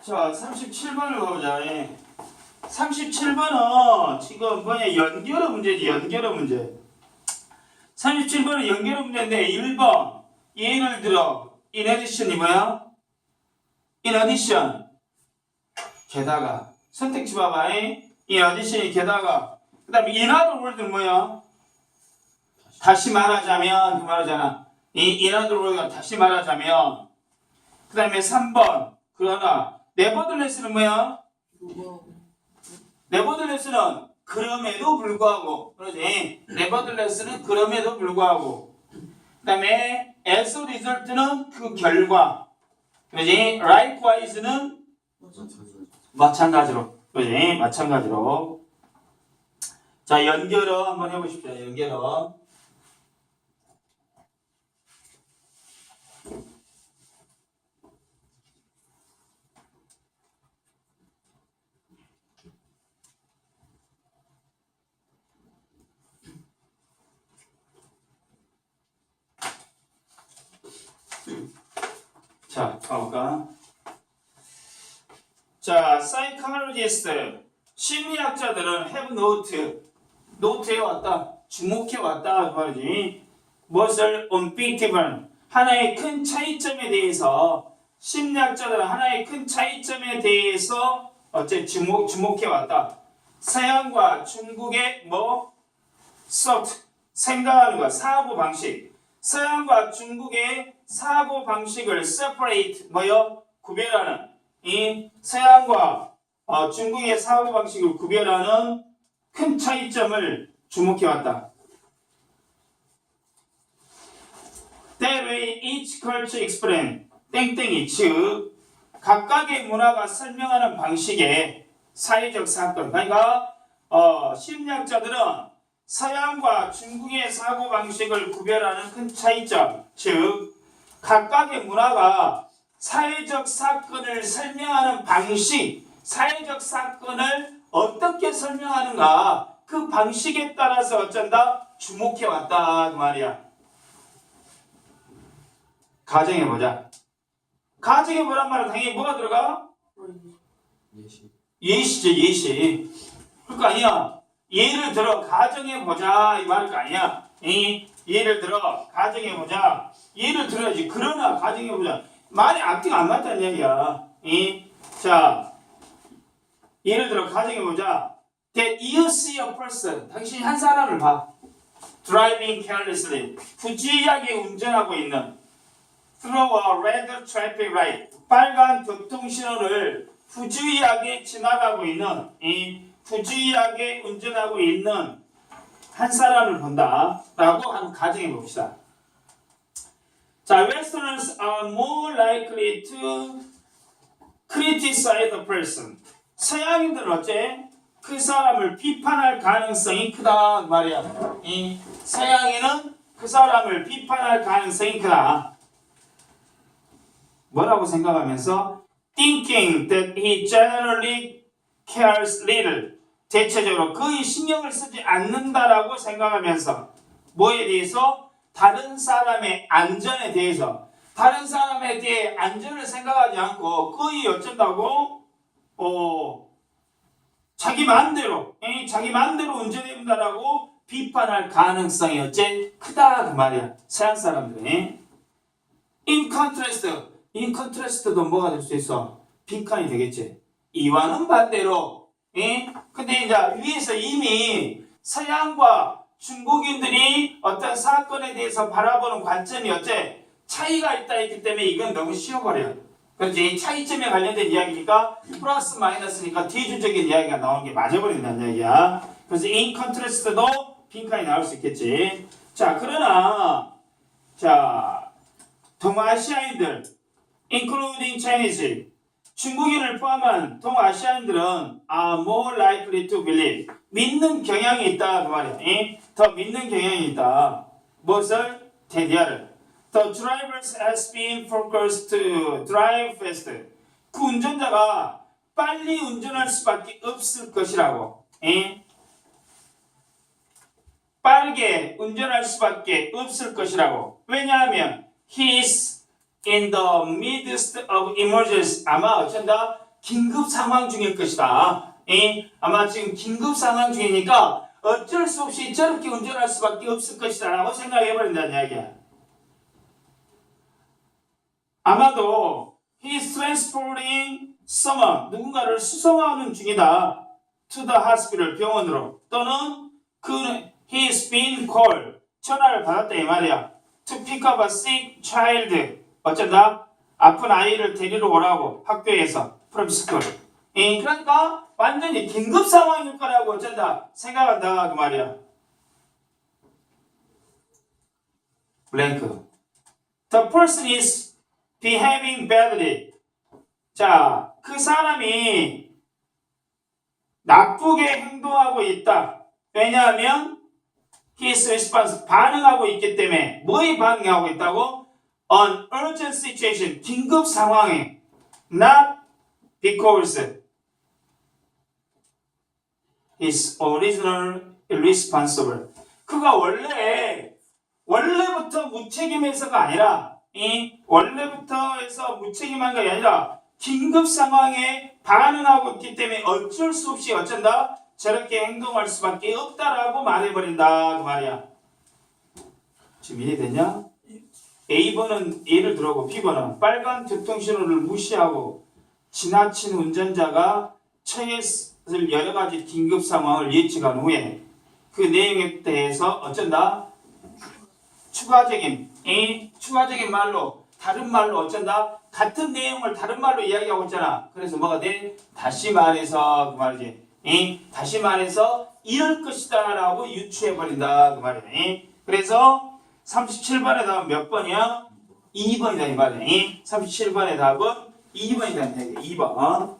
자, 37번을 보자. 37번은 지금 뭐냐, 연결어 문제지, 연결어 문제. 37번은 연결어 문제인데, 1번. 예를 들어, in addition이 뭐야? in addition. 게다가. 선택지 봐봐. in addition이 게다가. 그 다음에 in other words는 뭐야? 다시 말하자면, 그 말하잖아. in other words가 다시 말하자면. 그 다음에 3번. 그러나. nevertheless는 뭐야? nevertheless는 그럼에도 불구하고. 그러지? nevertheless는 그럼에도 불구하고. 그 다음에 as a result는 그 결과. 그러지? likewise는 마찬가지로. 그러지? 마찬가지로. 자, 연결어 한번 해보십시오. 연결어. 자, 가볼까? 자, 사이코로지스트, 심리학자들은 have 노트에 왔다, 주목해 왔다 그 말이지. 무엇을 unpredictable, 하나의 큰 차이점에 대해서 심리학자들은 하나의 큰 차이점에 대해서 주목해 왔다. 서양과 중국의 thought, 생각하는 것, 사고 방식. 서양과 중국의 사고 방식을 separate 구별하는 이 서양과 중국의 사고 방식을 구별하는 큰 차이점을 주목해 왔다. That way each culture explain 땡땡이 즉 각각의 문화가 설명하는 방식의 사회적 사건. 그러니까 심리학자들은 서양과 중국의 사고방식을 구별하는 큰 차이점, 즉 각각의 문화가 사회적 사건을 설명하는 방식, 사회적 사건을 어떻게 설명하는가 그 방식에 따라서 어쩐다? 주목해왔다 그 말이야. 가정해보자. 가정해보란 말은 당연히 뭐가 들어가? 예시죠, 예시. 그러니까 아니야. 예를 들어 가정해보자 이 말일 거 아니야. 예를 들어 가정해보자. 예를 들어야지. 그러나 가정해보자. 말이 앞뒤가 안 맞다는 얘기야. 자, 예를 들어 가정해보자. That you see a person. 당신이 한 사람을 봐. Driving carelessly. 부주의하게 운전하고 있는. Through a red traffic light. 빨간 교통신호를 부주의하게 지나가고 있는 부주의하게 운전하고 있는 한 사람을 본다 라고 한번 가정해 봅시다. 자, Westerners are more likely to criticize the person. 서양인들은 어째? 그 사람을 비판할 가능성이 크다 말이야. 서양인은 그 사람을 비판할 가능성이 크다. 뭐라고 생각하면서? Thinking that he generally cares little. 대체적으로 거의 신경을 쓰지 않는다라고 생각하면서 뭐에 대해서? 다른 사람의 안전에 대해서 다른 사람에 대해 안전을 생각하지 않고 거의 어쩐다고? 자기 마음대로 운전해본다라고 비판할 가능성이 어째? 크다 그 말이야. 서양 사람들이. In contrast도 뭐가 될 수 있어? 빈칸이 되겠지. 이와는 반대로. 근데 이제 위에서 이미 서양과 중국인들이 어떤 사건에 대해서 바라보는 관점이 어째 차이가 있기 때문에 이건 너무 쉬워버려. 그렇지. 차이점에 관련된 이야기니까 플러스 마이너스니까 뒤주적인 이야기가 나오는 게 맞아버린다는 이야기야. 그래서 in contrast도 빈칸이 나올 수 있겠지. 자, 그러나 동아시아인들 including Chinese, 중국인을 포함한 동아시아인들은 are more likely to believe, 믿는 경향이 있다 그 말이야. 더 믿는 경향이 있다. 무엇을? 대디아를. The drivers has been focused to drive faster. 그 운전자가 빨리 운전할 수밖에 없을 것이라고. 빠르게 운전할 수밖에 없을 것이라고. 왜냐하면 he is in the midst of emergency. 아마 어쩐다? 긴급 상황 중일 것이다. 아마 지금 긴급 상황 중이니까 어쩔 수 없이 저렇게 운전할 수밖에 없을 것이다 라고 생각해버린다는 이야기야. 아마도 he's transporting someone, 누군가를 수송하는 중이다. to the hospital, 병원으로. 또는 he's been called, 전화를 받았다 이 말이야. to pick up a sick child, 어쩐다? 아픈 아이를 데리러 오라고 학교에서 from school. 그러니까 완전히 긴급 상황일 거라고 어쩐다 생각한다 그 말이야. 블랭크. The person is behaving badly. 자, 그 사람이 나쁘게 행동하고 있다. 왜냐하면 his response, 반응하고 있기 때문에. 뭐에 반응하고 있다고? An urgent situation, 긴급 상황에. Not because is original irresponsible. 그가 원래부터 무책임해서가 아니라 원래부터 해서 무책임한 것이 아니라 긴급 상황에 반응하고 있기 때문에 어쩔 수 없이 어쩐다? 저렇게 행동할 수밖에 없다라고 말해버린다 그 말이야. 지금 이해됐냐? A번은 예를 들어고 B번은 빨간 교통신호를 무시하고 지나친 운전자가 처했을 여러 가지 긴급 상황을 예측한 후에 그 내용에 대해서 어쩐다? 추가적인 말로 다른 말로 어쩐다? 같은 내용을 다른 말로 이야기하고 있잖아. 그래서 뭐가 돼? 다시 말해서 그 말이지. 다시 말해서 이럴 것이다 라고 유추해버린다 그 말이야. 그래서 37번의 답은 몇 번이야? 2번이다 이 말이야. 37번의 답은 2번이다 이 얘기야. 2번.